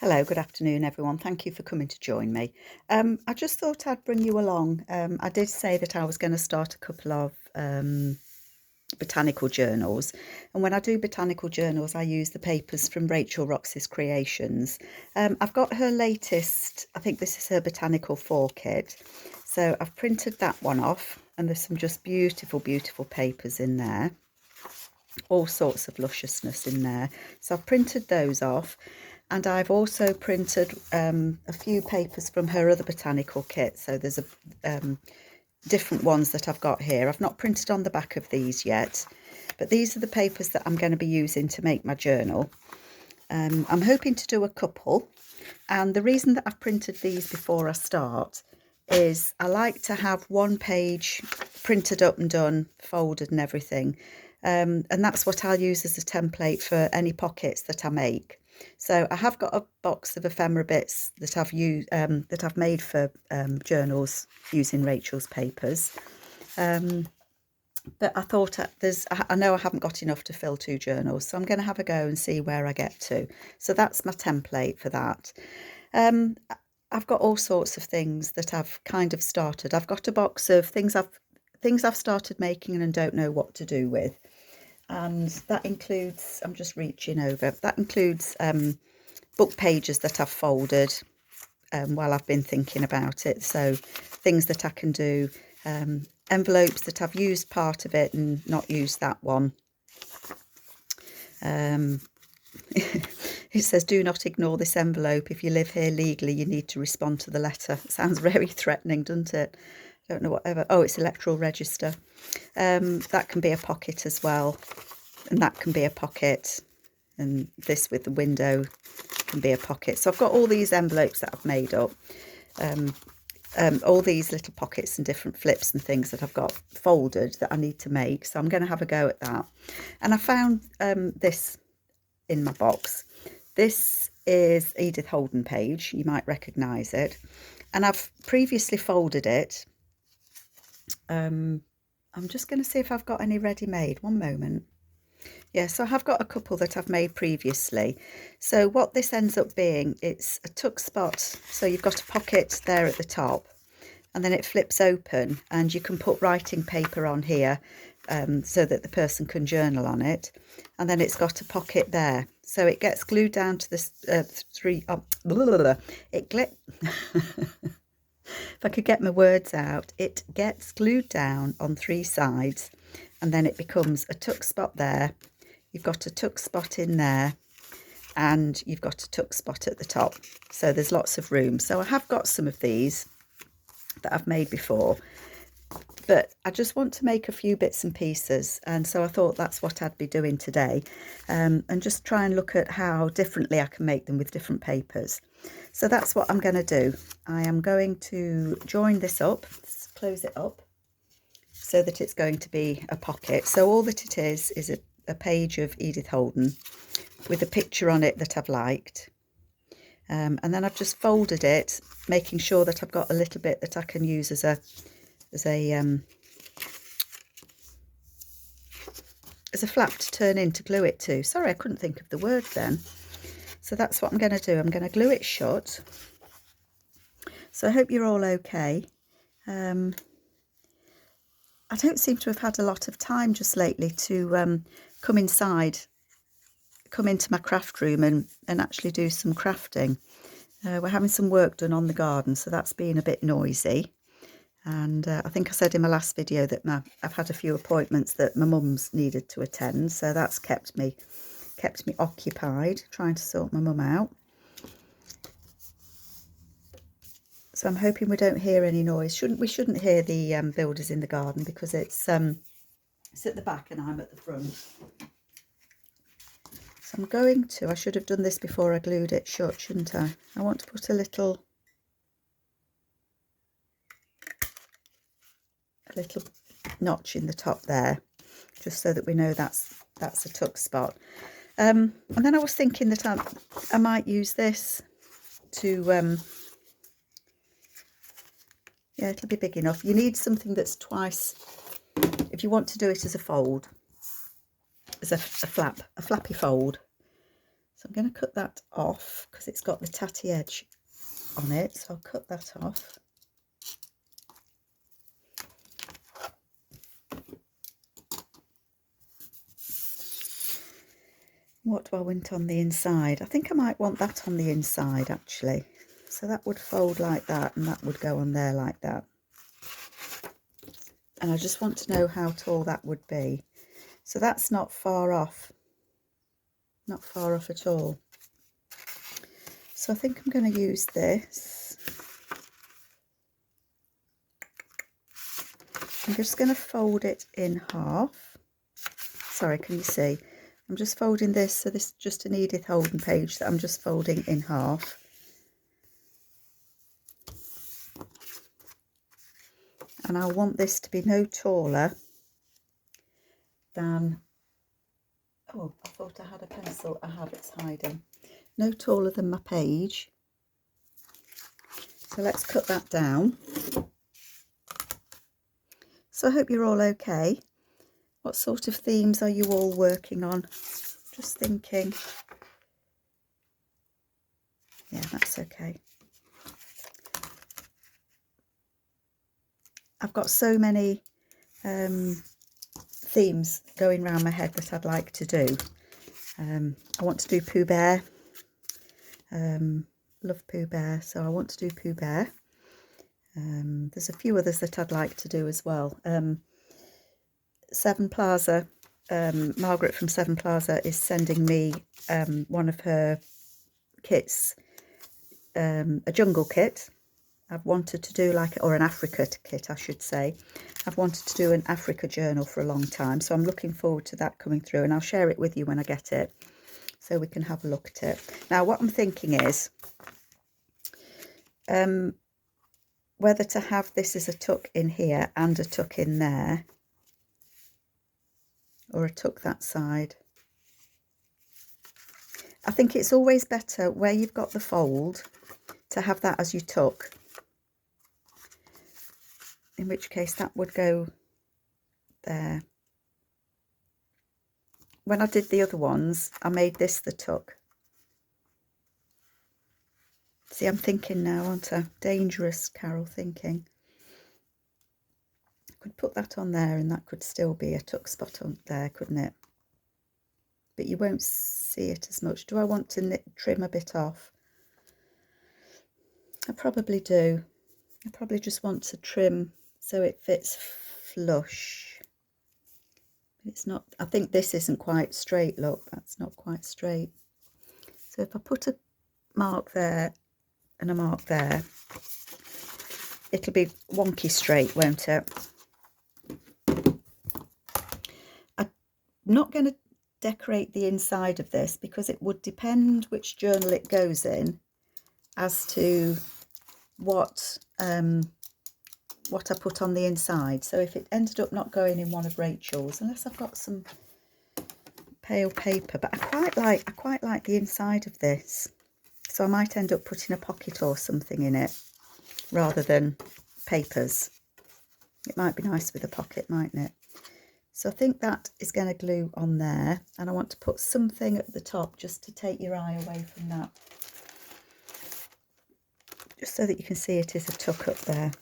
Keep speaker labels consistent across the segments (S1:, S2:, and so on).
S1: Hello, good afternoon, everyone. Thank you for coming to join me. I just thought I'd bring you along. I did say that I was going to start a couple of botanical journals, and when I do botanical journals, I use the papers from Rachel Rox's Creations. I've got her latest, I think this is her Botanical 4 kit, so I've printed that one off, and there's some just beautiful, beautiful papers in there. All sorts of lusciousness in there. So I've printed those off. And I've also printed a few papers from her other botanical kit. So there's different ones that I've got here. I've not printed on the back of these yet, but these are the papers that I'm going to be using to make my journal. I'm hoping to do a couple. And the reason that I've printed these before I start is I like to have one page printed up and done, folded and everything. And that's what I'll use as a template for any pockets that I make. So I have got a box of ephemera bits that I've used, that I've made for journals using Rachel's papers. But I thought I know I haven't got enough to fill 2 journals, so I'm going to have a go and see where I get to. So that's my template for that. I've got all sorts of things that I've kind of started. I've got a box of things I've started making and don't know what to do with. And that includes, I'm just reaching over, that includes book pages that I've folded while I've been thinking about it. So things that I can do, envelopes that I've used part of it and not used that one. It says, do not ignore this envelope. If you live here legally, you need to respond to the letter. It sounds very threatening, doesn't it? Don't know whatever. Oh, it's electoral register. That can be a pocket as well, and that can be a pocket, and this with the window can be a pocket. So I've got all these envelopes that I've made up, all these little pockets and different flips and things that I've got folded that I need to make. So I'm going to have a go at that. And I found this in my box. This is Edith Holden page. You might recognise it, and I've previously folded it. I'm just going to see if I've got any ready-made. One moment. Yeah, so I have got a couple that I've made previously. So what this ends up being, it's a tuck spot. So you've got a pocket there at the top, and then it flips open, and you can put writing paper on here so that the person can journal on it. And then it's got a pocket there. So it gets glued down to this If I could get my words out, it gets glued down on 3 sides, and then it becomes a tuck spot there. You've got a tuck spot in there, and you've got a tuck spot at the top. So there's lots of room. So I have got some of these that I've made before, but I just want to make a few bits and pieces. And so I thought that's what I'd be doing today, and just try and look at how differently I can make them with different papers. So that's what I'm going to do. I am going to join this up, close it up, so that it's going to be a pocket. So all that it is a page of Edith Holden with a picture on it that I've liked. And then I've just folded it, making sure that I've got a little bit that I can use as a flap to turn in to glue it to. Sorry, I couldn't think of the word then. So that's what I'm going to do. I'm going to glue it shut. So I hope you're all okay. I don't seem to have had a lot of time just lately to come into my craft room and actually do some crafting. We're having some work done on the garden, so that's been a bit noisy. And I think I said in my last video that I've had a few appointments that my mum's needed to attend, so that's kept me occupied trying to sort my mum out. So I'm hoping we don't hear any noise. We shouldn't hear the builders in the garden, because it's at the back and I'm at the front. So I should have done this before I glued it shut, shouldn't I? I want to put a little notch in the top there, just so that we know that's a tuck spot. And then I was thinking that I might use this to yeah, it'll be big enough. You need something that's twice, if you want to do it as a fold, as a flappy fold. So I'm going to cut that off because it's got the tatty edge on it, so I'll cut that off. What do I want on the inside? I think I might want that on the inside actually. So that would fold like that and that would go on there like that. And I just want to know how tall that would be. So that's not far off. Not far off at all. So I think I'm going to use this. I'm just going to fold it in half. Sorry, can you see? I'm just folding this, so this is just an Edith Holden page that I'm just folding in half. And I want this to be no taller than, oh, I thought I had a pencil. I have, it's hiding. No taller than my page. So let's cut that down. So I hope you're all okay. What sort of themes are you all working on? Just thinking. Yeah, that's okay. I've got so many themes going around my head that I'd like to do. I want to do Pooh Bear. Love Pooh Bear, so I want to do Pooh Bear. There's a few others that I'd like to do as well. Seven Plaza, Margaret from Seven Plaza is sending me one of her kits, a jungle kit. I've wanted to do like, or an Africa kit I should say. I've wanted to do an Africa journal for a long time, so I'm looking forward to that coming through, and I'll share it with you when I get it so we can have a look at it. Now what I'm thinking is whether to have this as a tuck in here and a tuck in there, or a tuck that side. I think it's always better where you've got the fold to have that as your tuck, in which case that would go there. When I did the other ones, I made this the tuck. See, I'm thinking now, aren't I? Dangerous, Carol, thinking. I could put that on there and that could still be a tuck spot on there, couldn't it? But you won't see it as much. Do I want to trim a bit off? I probably do. I probably just want to trim so it fits flush. It's not, I think this isn't quite straight, look, that's not quite straight. So if I put a mark there and a mark there, it'll be wonky straight, won't it? I'm not going to decorate the inside of this because it would depend which journal it goes in as to what I put on the inside. So if it ended up not going in one of Rachel's, unless I've got some pale paper, but I quite like the inside of this, so I might end up putting a pocket or something in it rather than papers. It might be nice with a pocket, mightn't it? So I think that is going to glue on there, and I want to put something at the top just to take your eye away from that, just so that you can see it is a tuck up there.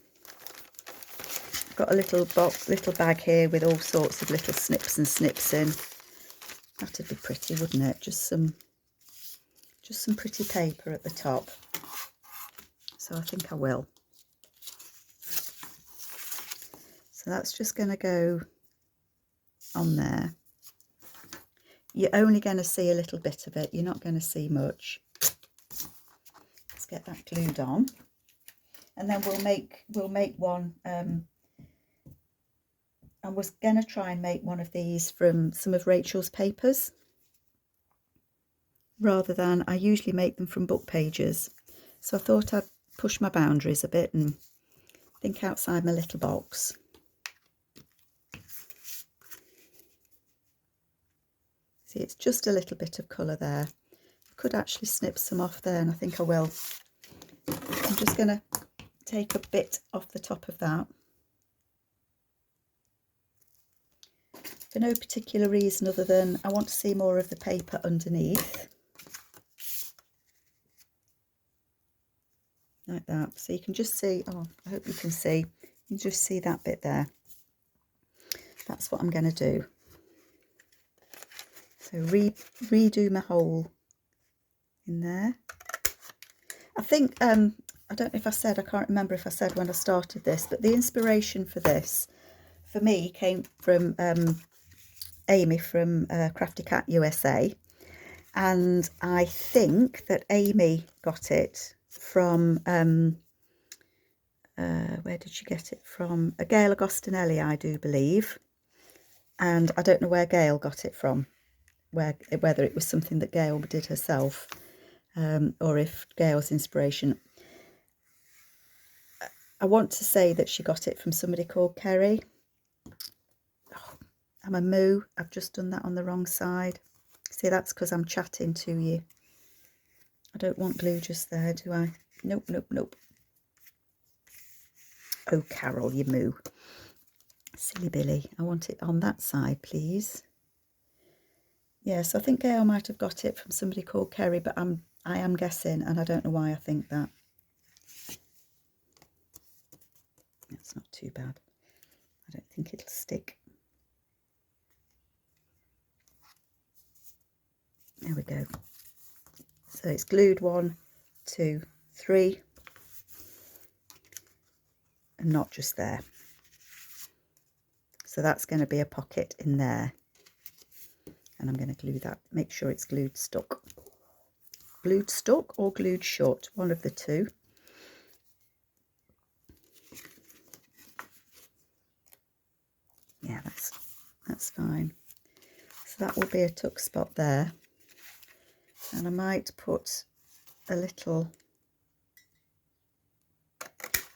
S1: I've got a little bag here with all sorts of little snips and snips in. That'd be pretty, wouldn't it? Just some pretty paper at the top. So I think I will. So that's just going to go on there. You're only going to see a little bit of it. You're not going to see much. Let's get that glued on, and then we'll make one. I was going to try and make one of these from some of Rachel's papers, rather than, I usually make them from book pages. So I thought I'd push my boundaries a bit and think outside my little box. See, it's just a little bit of colour there. I could actually snip some off there, and I think I will. I'm just going to take a bit off the top of that. For no particular reason other than I want to see more of the paper underneath. like that. So you can just see, oh, I hope you can see, you can just see that bit there. That's what I'm going to do. So redo my hole in there. I think, I don't know if I said, I can't remember if I said when I started this, but the inspiration for this, for me, came from Amy from Crafty Cat USA. And I think that Amy got it from, where did she get it from? A Gail Agostinelli, I do believe. And I don't know where Gail got it from, whether it was something that Gail did herself, or if Gail's inspiration. I want to say that she got it from somebody called Kerry. Oh, I'm a moo. I've just done that on the wrong side. See, that's because I'm chatting to you. I don't want glue just there, do I? Nope, nope, nope. Oh, Carol, you moo. Silly Billy. I want it on that side, please. Yes, I think Gail might have got it from somebody called Kerry, but I am guessing, and I don't know why I think that. That's not too bad. I don't think it'll stick. There we go. So it's glued 1, 2, 3, and not just there. So that's going to be a pocket in there. And I'm going to glue that, make sure it's glued stuck. Glued stuck or glued shut, one of the two. Yeah, that's fine. So that will be a tuck spot there. And I might put a little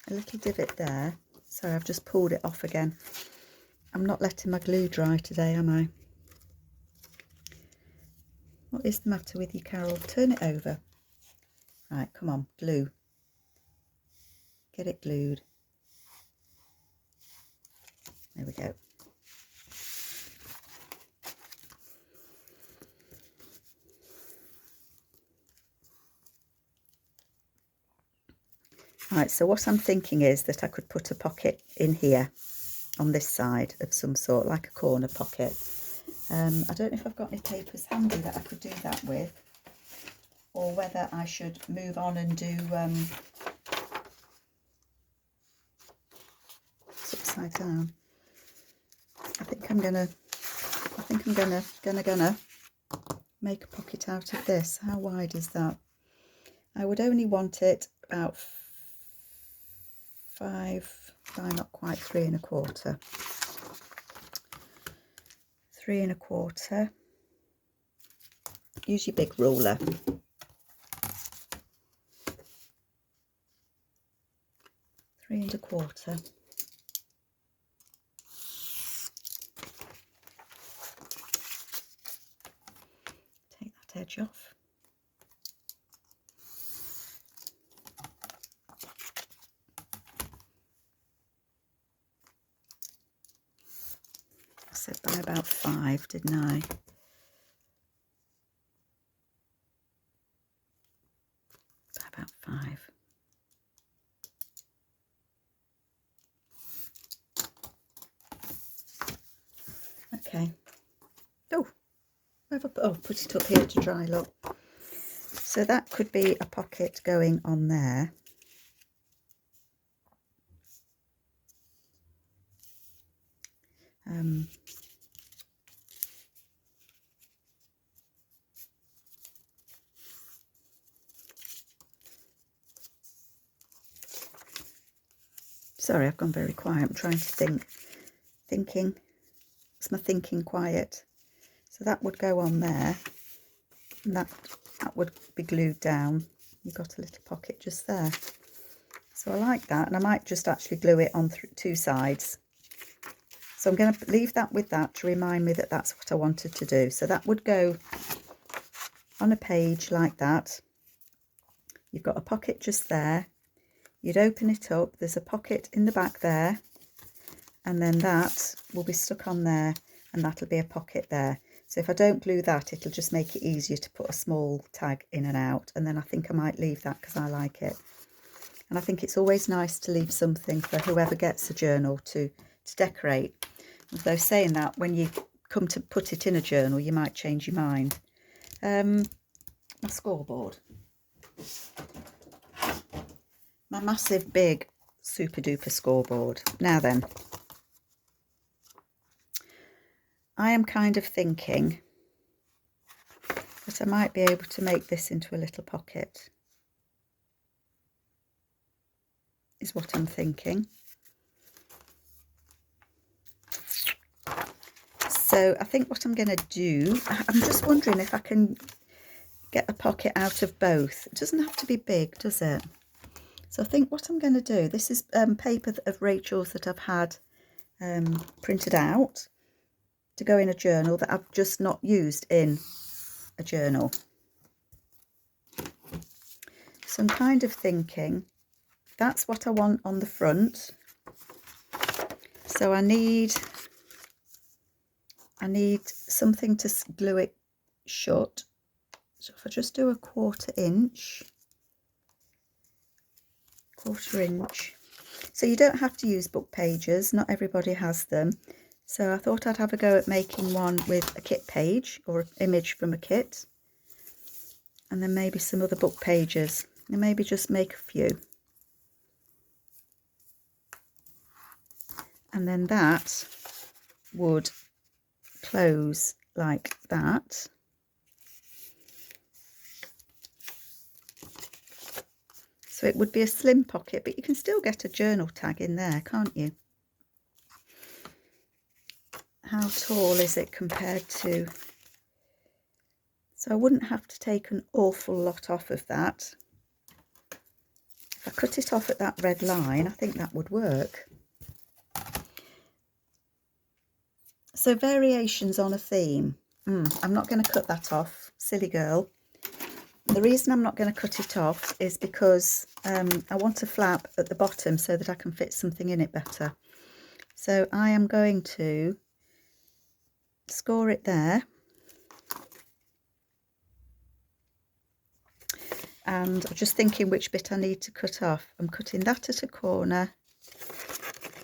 S1: divot there. Sorry, I've just pulled it off again. I'm not letting my glue dry today, am I? What is the matter with you, Carol? Turn it over. Right, come on, glue. Get it glued. There we go. Right, so what I'm thinking is that I could put a pocket in here on this side of some sort, like a corner pocket. I don't know if I've got any papers handy that I could do that with, or whether I should move on and do it's upside down. I think I'm gonna make a pocket out of this. How wide is that? I would only want it about 5 by not quite 3 1/4. 3 1/4. Use your big ruler. 3 1/4. Take that edge off. I said by about 5, didn't I? By about 5. Okay. Oh, put it up here to dry, look. So that could be a pocket going on there. Sorry, I've gone very quiet. I'm trying to think. Thinking. Is my thinking quiet? So that would go on there. And that would be glued down. You've got a little pocket just there. So I like that. And I might just actually glue it on 2 sides. So I'm going to leave that with that to remind me that that's what I wanted to do. So that would go on a page like that. You've got a pocket just there. You'd open it up, there's a pocket in the back there, and then that will be stuck on there, and that'll be a pocket there. So if I don't glue that, it'll just make it easier to put a small tag in and out, and then I think I might leave that because I like it. And I think it's always nice to leave something for whoever gets a journal to decorate. Although saying that, when you come to put it in a journal, you might change your mind. My scoreboard. My massive, big, super duper scoreboard. Now then, I am kind of thinking that I might be able to make this into a little pocket, is what I'm thinking. So I think what I'm going to do, I'm just wondering if I can get a pocket out of both. It doesn't have to be big, does it? So I think what I'm going to do, this is paper of Rachel's that I've had printed out to go in a journal that I've just not used in a journal. So I'm kind of thinking that's what I want on the front. So I need something to glue it shut. So if I just do a quarter inch. So you don't have to use book pages, not everybody has them. So I thought I'd have a go at making one with a kit page or an image from a kit, and then maybe some other book pages, and maybe just make a few. And then that would close like that. So it would be a slim pocket, but you can still get a journal tag in there, can't you? How tall is it compared to... So I wouldn't have to take an awful lot off of that. If I cut it off at that red line, I think that would work. So variations on a theme. I'm not going to cut that off, silly girl. The reason I'm not going to cut it off is because I want a flap at the bottom so that I can fit something in it better. So I am going to score it there. And I'm just thinking which bit I need to cut off. I'm cutting that at a corner,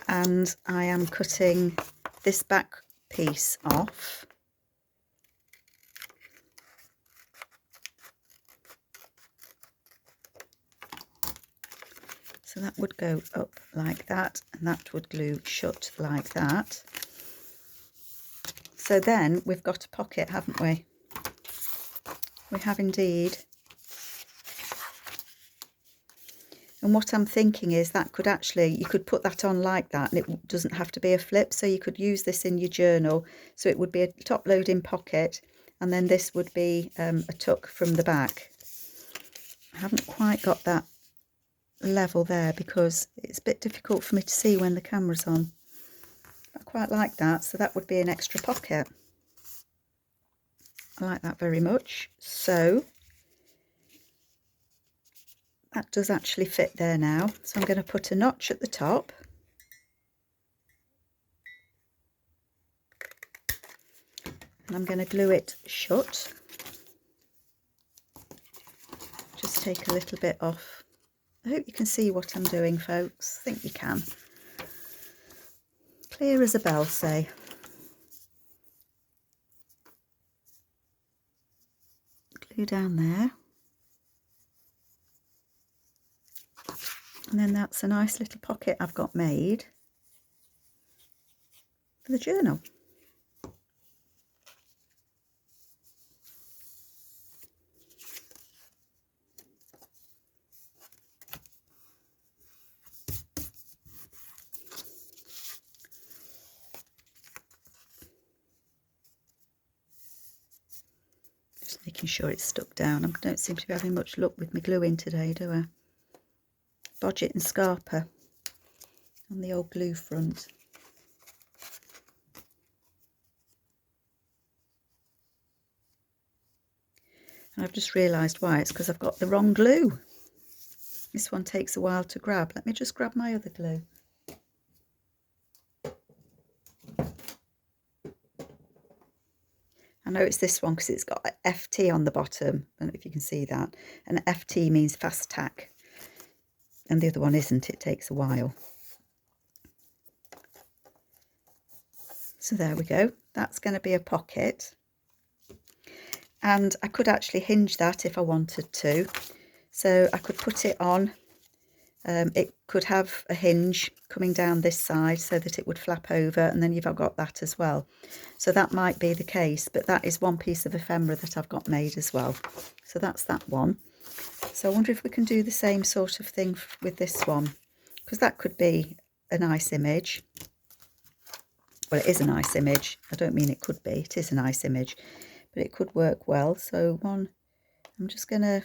S1: and I am cutting this back piece off. So that would go up like that, and that would glue shut like that. So then we've got a pocket, haven't we? We have indeed. And what I'm thinking is that could actually, you could put that on like that, and it doesn't have to be a flip. So you could use this in your journal. So it would be a top loading pocket, and then this would be a tuck from the back. I haven't quite got that level there because it's a bit difficult for me to see when the camera's on. I quite like that, so that would be an extra pocket. I like that very much. So that does actually fit there now. So I'm going to put a notch at the top. And I'm going to glue it shut. Just take a little bit off. I hope you can see what I'm doing, folks. I think you can. Clear as a bell, say. Glue down there. And then that's a nice little pocket I've got made for the journal. Just making sure it's stuck down. I don't seem to be having much luck with my gluing today, do I? Bodget and Scarpa on the old glue front. And I've just realised why. It's because I've got the wrong glue. This one takes a while to grab. Let me just grab my other glue. I know it's this one because it's got a FT on the bottom. I don't know if you can see that. And FT means fast tack. and the other one isn't. It takes a while. So there we go. That's going to be a pocket. And I could actually hinge that if I wanted to. So I could put it on. It could have a hinge coming down this side so that it would flap over, and then you've got that as well. So that might be the case, but that is one piece of ephemera that I've got made as well. So that's that one. So I wonder if we can do the same sort of thing with this one, because that could be a nice image. Well, it is a nice image. I don't mean it could be. It is a nice image, but it could work well. So one, I'm just going to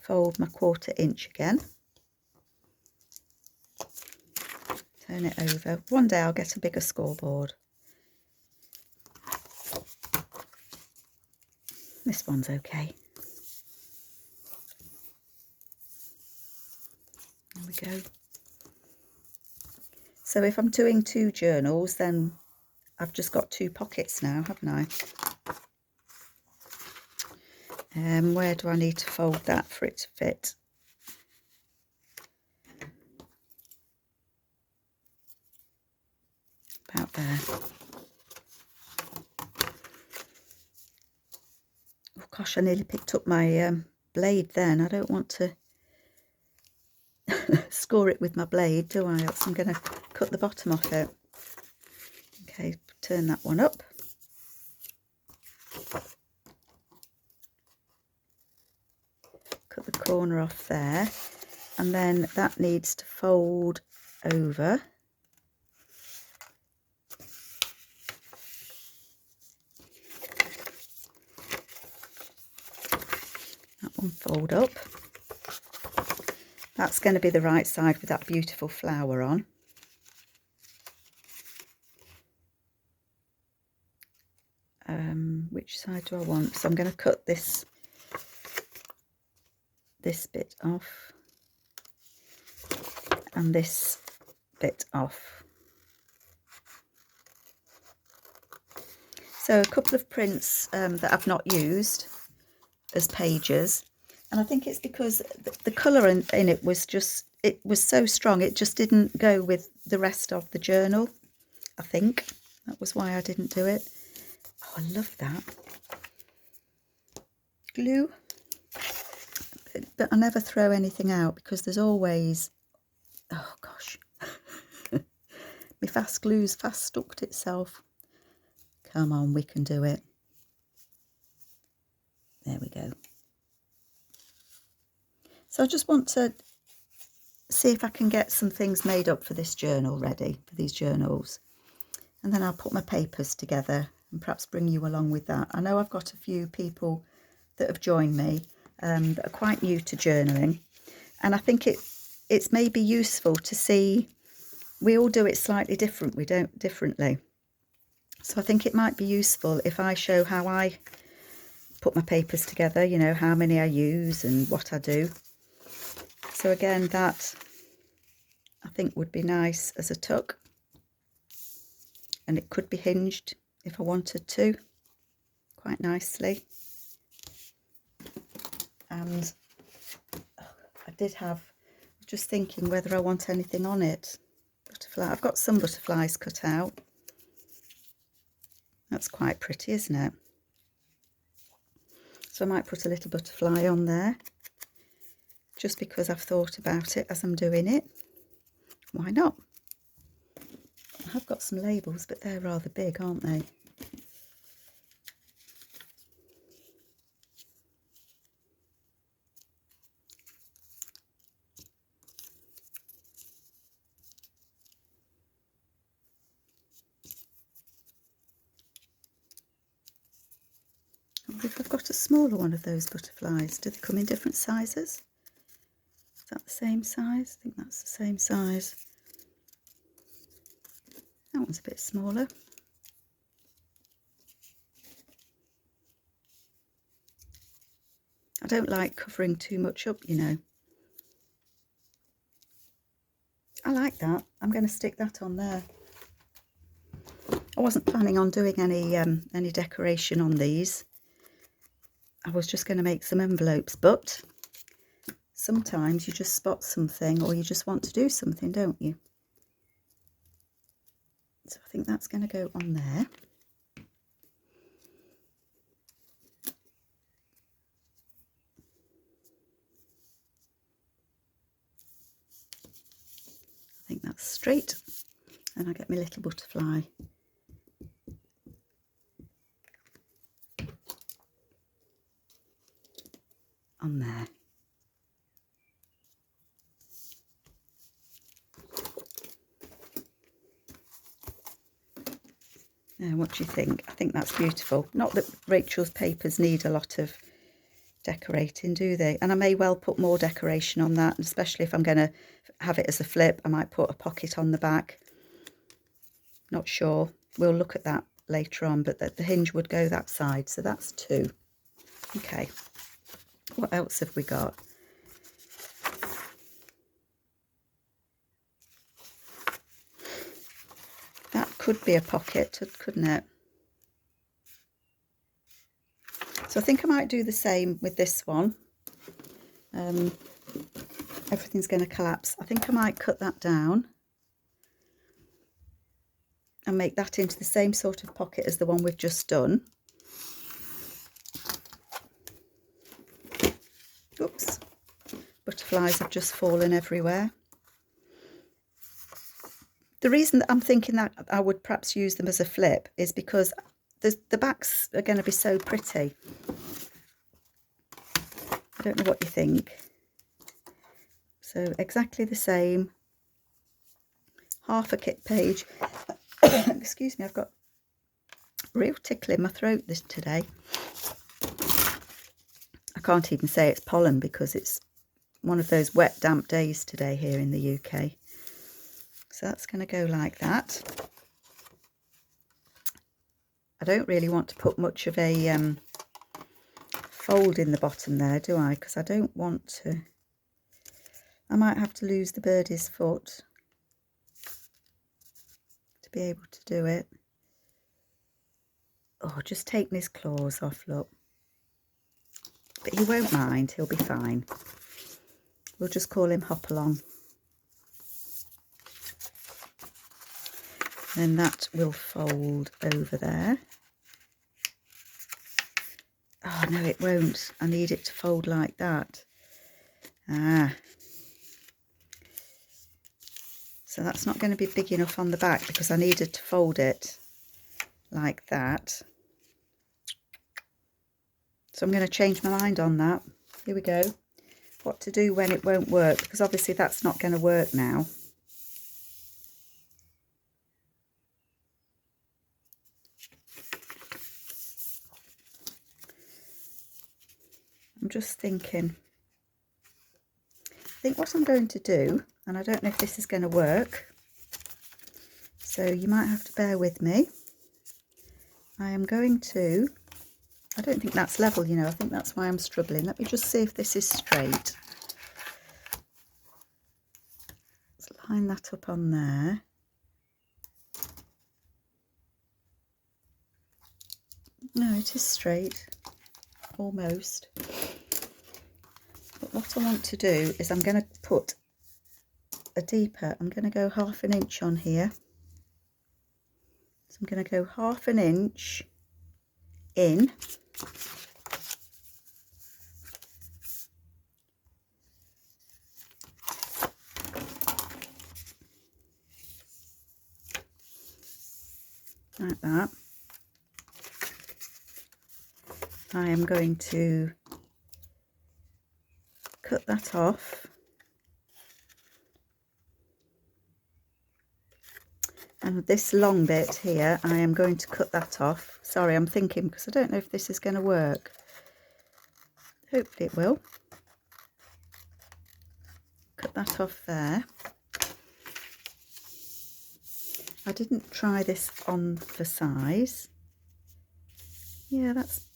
S1: fold my 1/4 inch again. Turn it over. One day I'll get a bigger scoreboard. This one's okay. There we go. So if I'm doing 2 journals, then I've just got 2 pockets now, haven't I? Where do I need to fold that for it to fit? About there. Oh gosh, I nearly picked up my blade then. I don't want to score it with my blade, do I? Else I'm going to cut the bottom off it. Okay, turn that one up. Cut the corner off there, and then that needs to fold over. That one fold up. That's going to be the right side with that beautiful flower on. Which side do I want? So I'm going to cut this bit off and this bit off. So a couple of prints that I've not used as pages, and I think it's because the colour in it was just, it was so strong, it just didn't go with the rest of the journal. I think that was why I didn't do it. Oh, I love that glue, but I never throw anything out because there's always, oh gosh, my fast glue's fast stuck to itself. Come on, we can do it. There we go. So I just want to see if I can get some things made up for this journal ready, for these journals. And then I'll put my papers together and perhaps bring you along with that. I know I've got a few people that have joined me that are quite new to journaling. And I think it's maybe useful to see, we all do it slightly different, we don't differently. So I think it might be useful if I show how I put my papers together, you know, how many I use and what I do. So again, that I think would be nice as a tuck. And it could be hinged if I wanted to, quite nicely. And I did have, just thinking whether I want anything on it. Butterfly, I've got some butterflies cut out. That's quite pretty, isn't it? So I might put a little butterfly on there, just because I've thought about it as I'm doing it. Why not? I have got some labels, but they're rather big, aren't they? I wonder if I've got a smaller one of those butterflies. Do they come in different sizes? Is that the same size? I think that's the same size. That one's a bit smaller. I don't like covering too much up, you know. I like that. I'm going to stick that on there. I wasn't planning on doing any decoration on these. I was just going to make some envelopes, but sometimes you just spot something or you just want to do something, don't you? So I think that's going to go on there. I think that's straight, and I get my little butterfly. On there. Now, what do you think? I think that's beautiful. Not that Rachel's papers need a lot of decorating, do they? And I may well put more decoration on that, especially if I'm going to have it as a flip. I might put a pocket on the back. Not sure. We'll look at that later on, but the hinge would go that side. So that's 2. Okay. What else have we got? That could be a pocket, couldn't it? So I think I might do the same with this one. Everything's going to collapse. I think I might cut that down and make that into the same sort of pocket as the one we've just done. Oops, butterflies have just fallen everywhere. The reason that I'm thinking that I would perhaps use them as a flip is because the backs are going to be so pretty. I don't know what you think. So exactly the same. Half a kit page. Excuse me, I've got real tickle in my throat today. I can't even say it's pollen because it's one of those wet, damp days today here in the UK. So that's going to go like that. I don't really want to put much of a fold in the bottom there, do I? Because I don't want to. I might have to lose the birdie's foot to be able to do it. Oh, just taking his claws off, look. But he won't mind, he'll be fine. We'll just call him Hopalong. Then that will fold over there. Oh, no, it won't. I need it to fold like that. Ah. So that's not going to be big enough on the back because I needed to fold it like that. So I'm going to change my mind on that. Here we go. What to do when it won't work, because obviously that's not going to work now. I'm just thinking. I think what I'm going to do, and I don't know if this is going to work, so you might have to bear with me. I am going to, I don't think that's level, you know, I think that's why I'm struggling. Let me just see if this is straight. Let's line that up on there. No, it is straight, almost. But what I want to do is I'm going to put a deeper, I'm going to go 1/2 inch on here. So I'm going to go 1/2 inch in. Like that. I am going to cut that off. And this long bit here, I am going to cut that off. Sorry, I'm thinking because I don't know if this is going to work. Hopefully it will. Cut that off there. I didn't try this on for size. Yeah, that's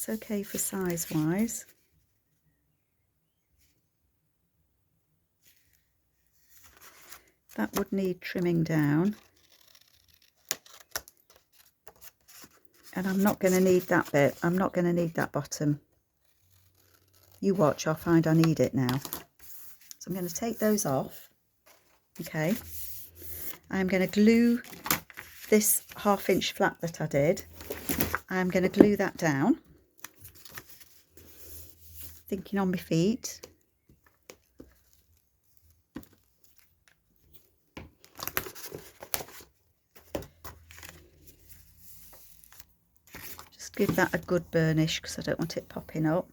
S1: okay for size wise. That would need trimming down. And I'm not going to need that bit. I'm not going to need that bottom. You watch, I'll find I need it now. So I'm going to take those off. Okay. I'm going to glue this 1/2 inch flap that I did. I'm going to glue that down. Thinking on my feet. Just give that a good burnish because I don't want it popping up.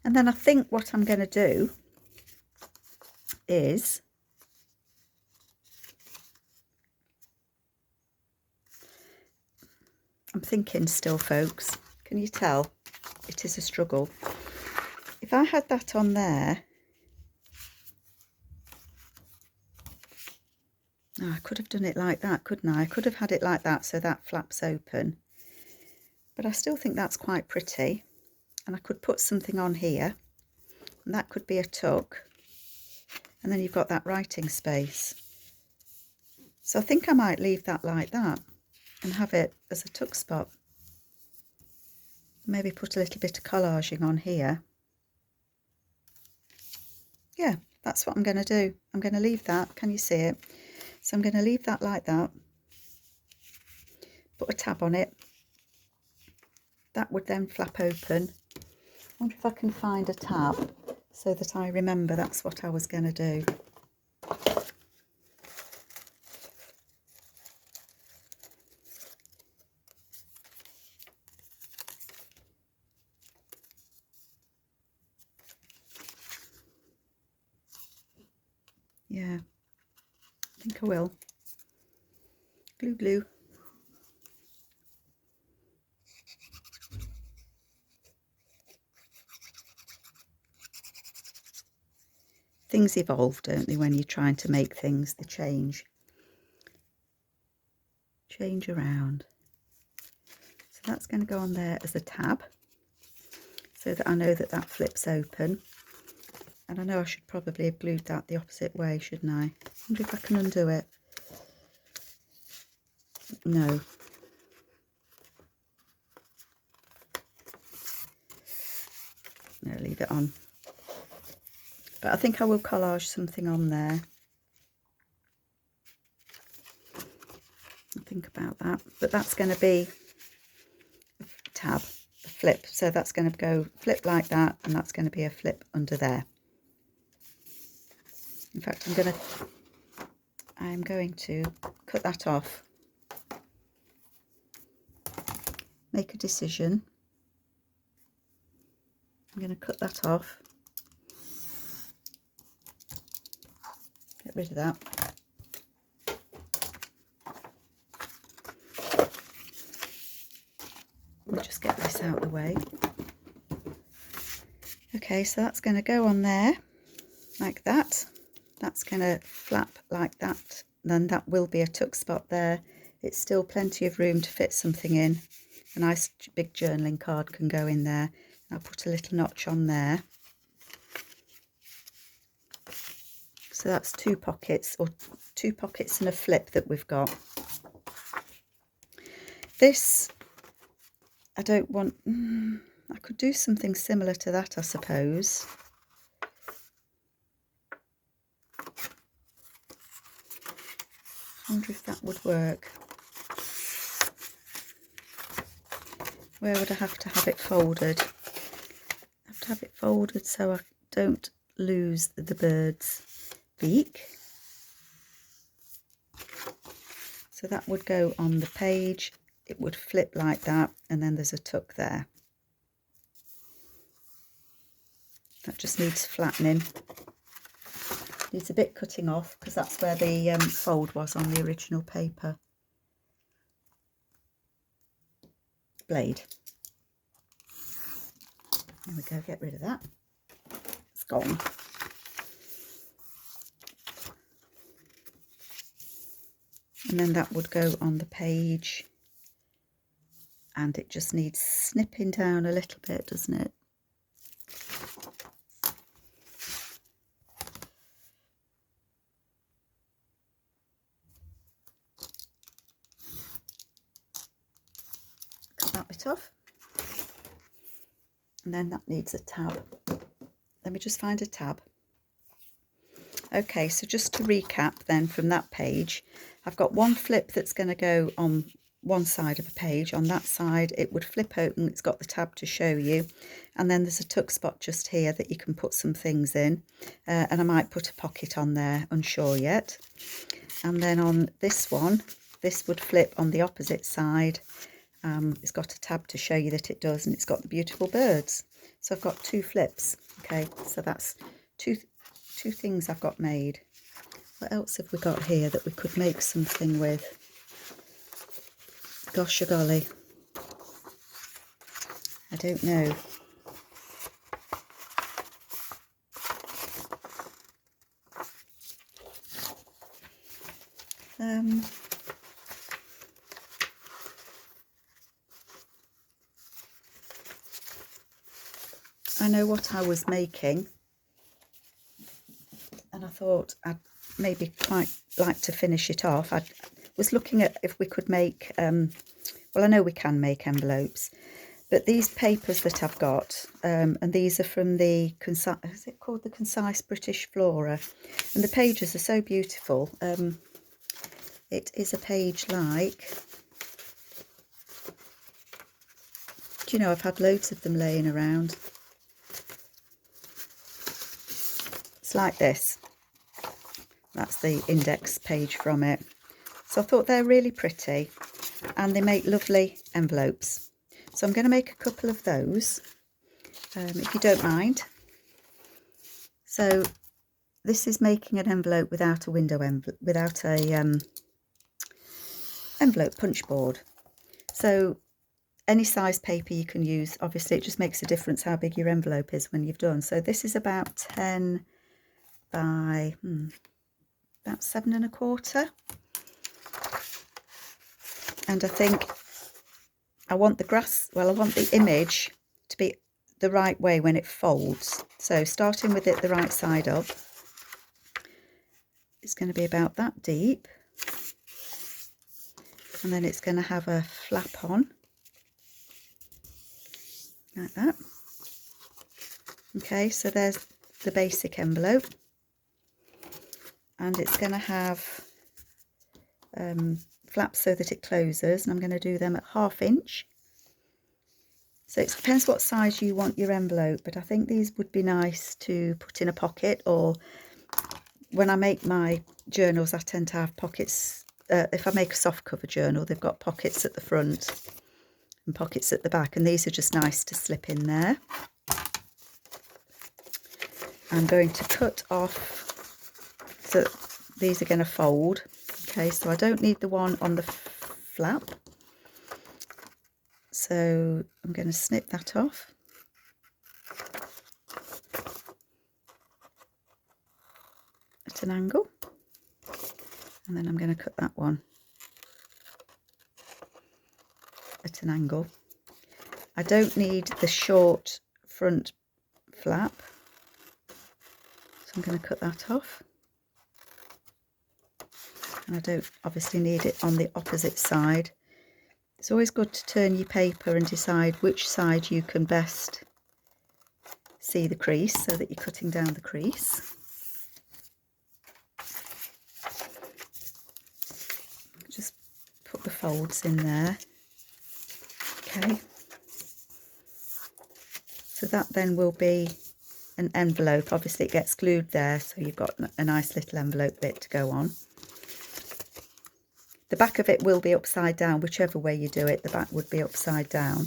S1: And then I think what I'm going to do is I'm thinking still, folks. Can you tell? It is a struggle. If I had that on there, oh, I could have done it like that, couldn't I? I could have had it like that so that flaps open. But I still think that's quite pretty. And I could put something on here. And that could be a tuck. And then you've got that writing space. So I think I might leave that like that and have it as a tuck spot. Maybe put a little bit of collaging on here. Yeah, that's what I'm going to do. I'm going to leave that. Can you see it? So I'm going to leave that like that. Put a tab on it. That would then flap open. I wonder if I can find a tab so that I remember that's what I was going to do. Yeah, I think I will. Glue, glue. Things evolve, don't they, when you're trying to make things, they change around. So that's going to go on there as a tab so that I know that that flips open. And I know I should probably have glued that the opposite way, shouldn't I? Wonder if I can undo it. No. No, leave it on. But I think I will collage something on there. I'll think about that. But that's going to be a tab, a flip. So that's going to go flip like that, and that's going to be a flip under there. In fact, I'm going to cut that off. Make a decision. I'm going to cut that off. Get rid of that. We'll just get this out of the way. Okay, so that's going to go on there like that. That's going to flap like that. Then that will be a tuck spot there. It's still plenty of room to fit something in. A nice big journaling card can go in there. I'll put a little notch on there. So that's 2 pockets, or 2 pockets and a flip that we've got. This, I don't want, I could do something similar to that, I suppose. I wonder if that would work. Where would I have to have it folded? I have to have it folded so I don't lose the bird's beak. So that would go on the page. It would flip like that, and then there's a tuck there. That just needs flattening. Needs a bit cutting off because that's where the fold was on the original paper. Blade. There we go, get rid of that. It's gone. And then that would go on the page. And it just needs snipping down a little bit, doesn't it? Cut that bit off. And then that needs a tab. Let me just find a tab. Okay, so just to recap then from that page, I've got one flip that's going to go on one side of a page. On that side it would flip open, it's got the tab to show you, and then there's a tuck spot just here that you can put some things in, and I might put a pocket on there, unsure yet. And then on this one, this would flip on the opposite side. It's got a tab to show you that it does, and it's got the beautiful birds. So I've got two flips. Okay, so that's two things I've got made. What else have we got here that we could make something with? Gosh golly, I don't know. I know what I was making, and I thought I'd maybe quite like to finish it off. I was looking at if we could make, well, I know we can make envelopes, but these papers that I've got, and these are from the, is it called the Concise British Flora? And the pages are so beautiful. It is a page like, do you know, I've had loads of them laying around. It's like this. That's the index page from it. So I thought they're really pretty and they make lovely envelopes. So I'm going to make a couple of those, if you don't mind. So this is making an envelope without a window envelope, without a envelope punch board. So any size paper you can use. Obviously it just makes a difference how big your envelope is when you've done. So this is about 10 by about 7 1/4. And I think I want the I want the image to be the right way when it folds. So starting with it the right side up, it's going to be about that deep, and then it's going to have a flap on like that. Okay, so there's the basic envelope, and it's going to have flaps so that it closes, and I'm going to do them at 1/2 inch. So it depends what size you want your envelope, but I think these would be nice to put in a pocket, or when I make my journals I tend to have pockets. If I make a soft cover journal, they've got pockets at the front and pockets at the back, and these are just nice to slip in there. I'm going to cut off, so these are going to fold. Okay, so I don't need the one on the flap, so I'm going to snip that off. At an angle, and then I'm going to cut that one at an angle. I don't need the short front flap, so I'm going to cut that off. And I don't obviously need it on the opposite side. It's always good to turn your paper and decide which side you can best see the crease, so that you're cutting down the crease. Just put the folds in there. Okay, so that then will be an envelope. Obviously it gets glued there, so you've got a nice little envelope bit to go on. The back of it will be upside down, whichever way you do it, the back would be upside down.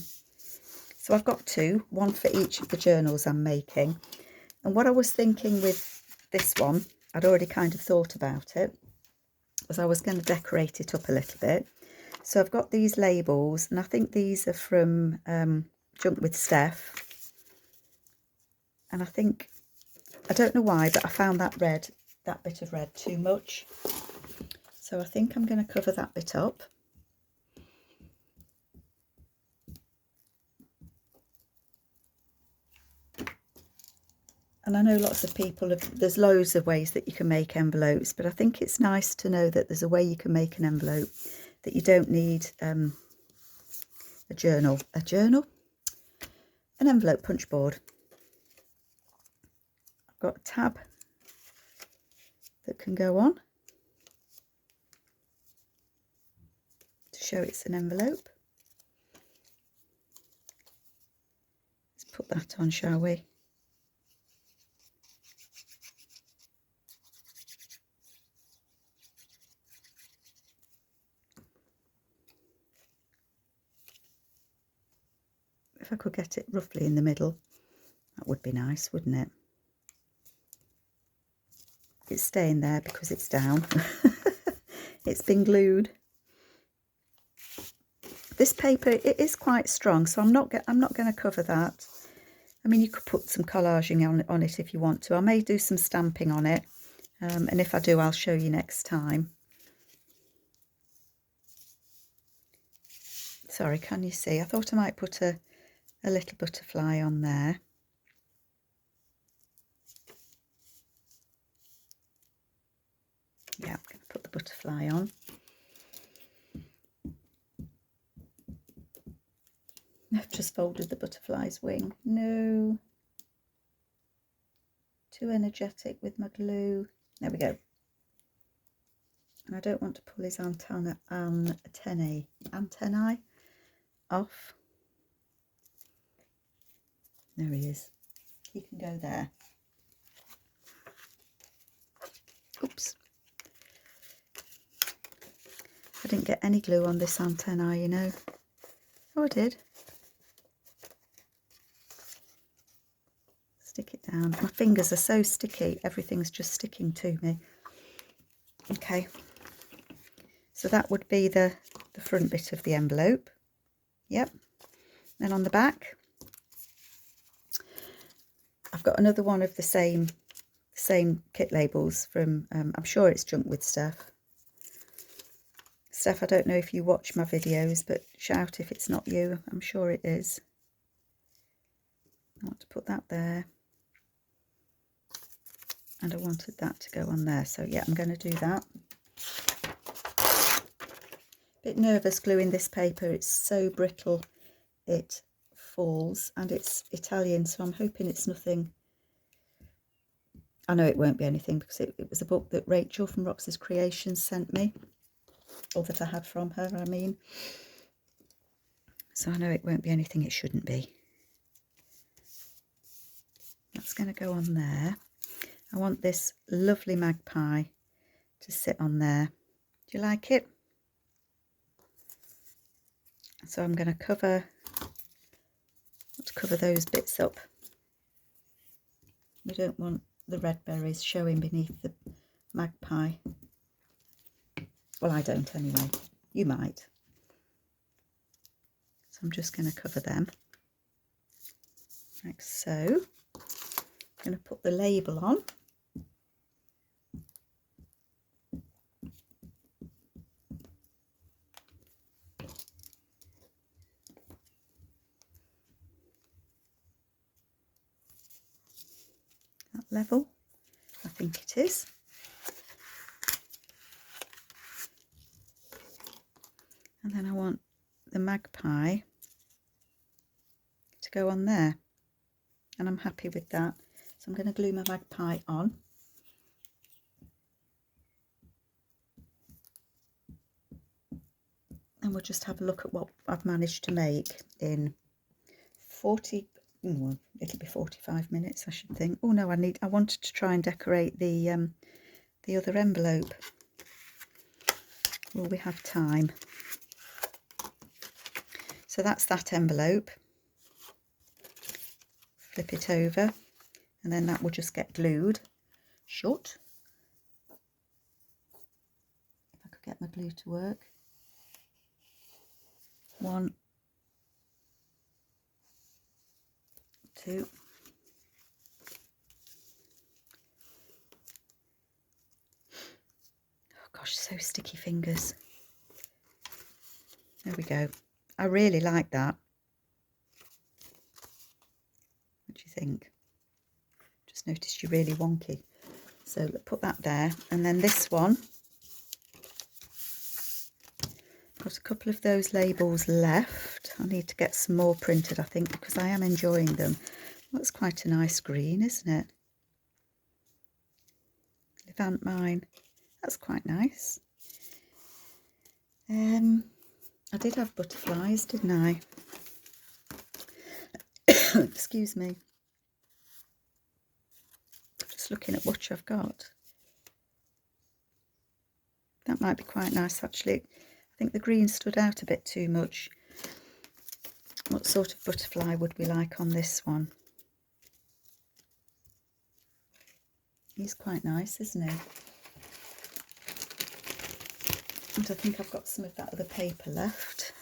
S1: So I've got two, one for each of the journals I'm making. And what I was thinking with this one, I'd already kind of thought about it, was I was going to decorate it up a little bit. So I've got these labels, and I think these are from Junk with Steph. And I think, I don't know why, but I found that bit of red too much. So I think I'm going to cover that bit up. And I know lots of people there's loads of ways that you can make envelopes, but I think it's nice to know that there's a way you can make an envelope that you don't need a journal. an envelope punch board. I've got a tab that can go on to show it's an envelope. Let's put that on, shall we? If I could get it roughly in the middle, that would be nice, wouldn't it? It's staying there because it's down. It's been glued. This paper, it is quite strong, so I'm not going to cover that. I mean, you could put some collaging on it if you want to. I may do some stamping on it, and if I do, I'll show you next time. Sorry, can you see? I thought I might put a little butterfly on there. Yeah, I'm going to put the butterfly on. I've just folded the butterfly's wing. No. Too energetic with my glue. There we go. And I don't want to pull his antennae off. There he is. He can go there. Oops. I didn't get any glue on this antennae, you know. Oh, I did. Stick it down. My fingers are so sticky, everything's just sticking to me. Okay, so that would be the front bit of the envelope. Yep. Then on the back, I've got another one of the same kit labels from, I'm sure it's Junk with Steph. Steph, I don't know if you watch my videos, but shout if it's not you. I'm sure it is. I want to put that there. And I wanted that to go on there. So yeah, I'm going to do that. Bit nervous gluing this paper. It's so brittle it falls, and it's Italian, so I'm hoping it's nothing. I know it won't be anything because it was a book that Rachel from Roxy's Creations sent me, or that I had from her, I mean. So I know it won't be anything it shouldn't be. That's going to go on there. I want this lovely magpie to sit on there. Do you like it? So I'm going to cover those bits up. We don't want the red berries showing beneath the magpie. Well, I don't anyway. You might. So I'm just going to cover them like so. I'm going to put the label on. That level, I think it is. And then I want the magpie to go on there, and I'm happy with that. So I'm going to glue my magpie on. And we'll just have a look at what I've managed to make in 40, well, it'll be 45 minutes, I should think. Oh no, I wanted to try and decorate the other envelope. Will we have time? So that's that envelope. Flip it over, and then that will just get glued shut. If I could get my glue to work. 1, 2. Oh gosh, so sticky fingers. There we go. I really like that. What do you think? Just noticed you're really wonky. So put that there, and then this one, got a couple of those labels left. I need to get some more printed, I think, because I am enjoying them. That's quite a nice green, isn't it? Levant mine. That's quite nice. I did have butterflies, didn't I? Excuse me. Just looking at what I've got. That might be quite nice, actually. I think the green stood out a bit too much. What sort of butterfly would we like on this one? He's quite nice, isn't he? And I think I've got some of that other paper left.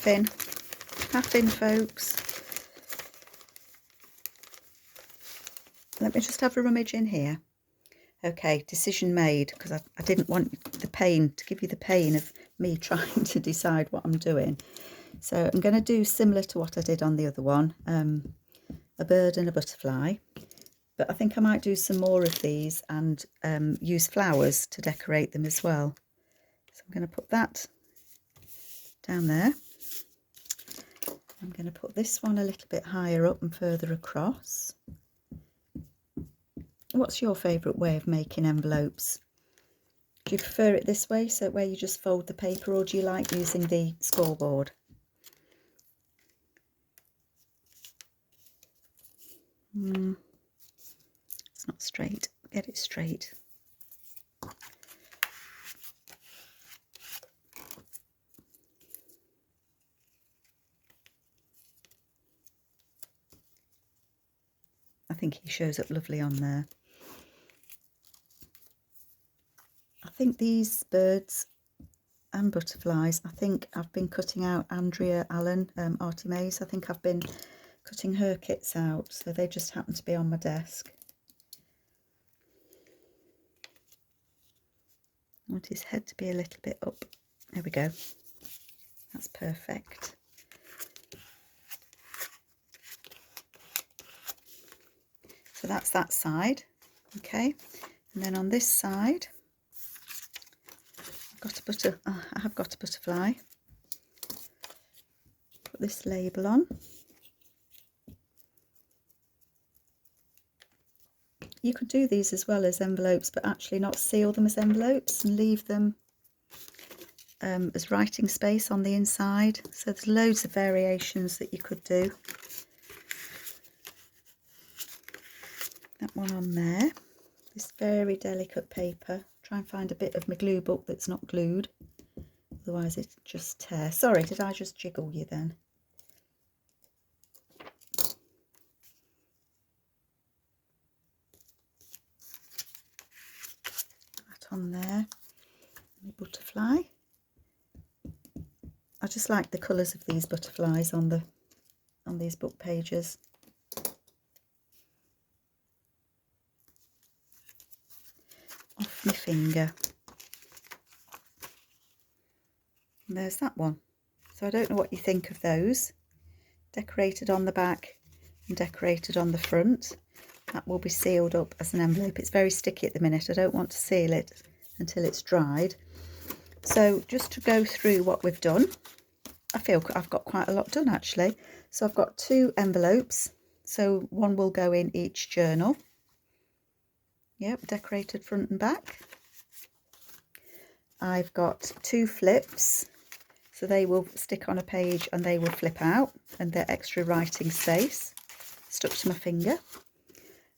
S1: Faffin, folks. Let me just have a rummage in here. Okay, decision made, because I didn't want the pain, to give you the pain of me trying to decide what I'm doing. So I'm going to do similar to what I did on the other one, a bird and a butterfly. But I think I might do some more of these and use flowers to decorate them as well. So I'm going to put that down there. I'm going to put this one a little bit higher up and further across. What's your favourite way of making envelopes? Do you prefer it this way, so where you just fold the paper, or do you like using the scoreboard? It's not straight. Get it straight. I think he shows up lovely on there. I think these birds and butterflies, I think I've been cutting out Andrea Allen, Artie Mays. I think I've been cutting her kits out, so they just happen to be on my desk. I want his head to be a little bit up. There we go. That's perfect. So that's that side. Okay, and then on this side, I have got a butterfly. Put this label on. You could do these as well as envelopes, but actually not seal them as envelopes and leave them as writing space on the inside. So there's loads of variations that you could do. That one on there. This very delicate paper. Try and find a bit of my glue book that's not glued, otherwise it just tears. Sorry, did I just jiggle you then? That on there. The butterfly. I just like the colours of these butterflies on these book pages. Off my finger. And there's that one. So I don't know what you think of those. Decorated on the back and decorated on the front. That will be sealed up as an envelope. It's very sticky at the minute. I don't want to seal it until it's dried. So just to go through what we've done, I feel I've got quite a lot done actually. So I've got 2 envelopes. So one will go in each journal. Yep, decorated front and back. I've got 2 flips, so they will stick on a page and they will flip out, and they're extra writing space, stuck to my finger.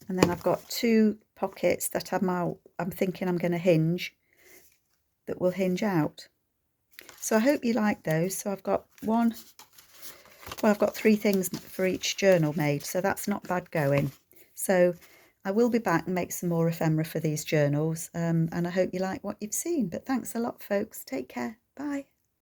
S1: And then I've got 2 pockets that I'm thinking I'm going to hinge, that will hinge out. So I hope you like those. So I've got I've got 3 things for each journal made, so that's not bad going. So I will be back and make some more ephemera for these journals, and I hope you like what you've seen. But thanks a lot, folks. Take care. Bye.